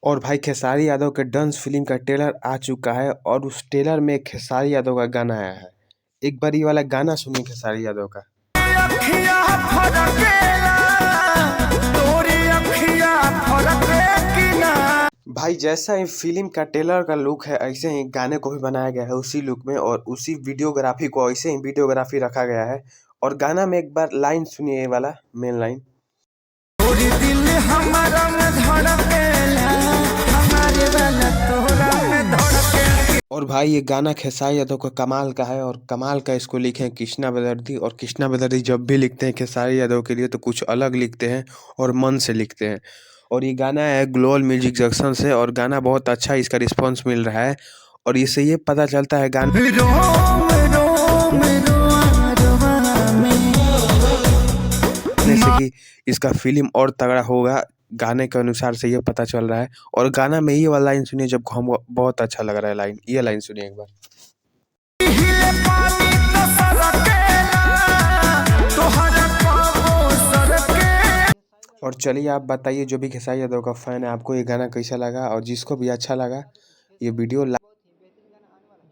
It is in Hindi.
और भाई खेसारी यादव के डंस फिल्म का ट्रेलर आ चुका है और उस ट्रेलर में खेसारी यादव का गाना आया है। एक बार ये वाला गाना सुनिए खेसारी यादव का। भाई जैसा ही फिल्म का ट्रेलर का लुक है ऐसे ही गाने को भी बनाया गया है उसी लुक में, और उसी वीडियोग्राफी को ऐसे ही वीडियोग्राफी रखा गया है। और गाना में एक बार लाइन सुनिए, ये वाला मेन लाइन। और भाई ये गाना खेसारी यादव का कमाल का है, और कमाल का इसको लिखे हैं कृष्णा बेदर्दी। और कृष्णा बेदर्दी जब भी लिखते हैं खेसारी यादव के लिए तो कुछ अलग लिखते हैं और मन से लिखते हैं। और ये गाना है ग्लोबल म्यूजिक जंक्शन से, और गाना बहुत अच्छा इसका रिस्पांस मिल रहा है। और इससे ये पता चलता है गाने से कि इसका फिल्म और तगड़ा होगा, गाने के अनुसार से ये पता चल रहा है। और गाना में ये वाला लाइन सुनिए जब हम, बहुत अच्छा लग रहा है लाइन, ये लाइन सुनिए एक बार। और चलिए आप बताइए, जो भी खेसारी यादव का फैन है, आपको ये गाना कैसा लगा, और जिसको भी अच्छा लगा ये वीडियो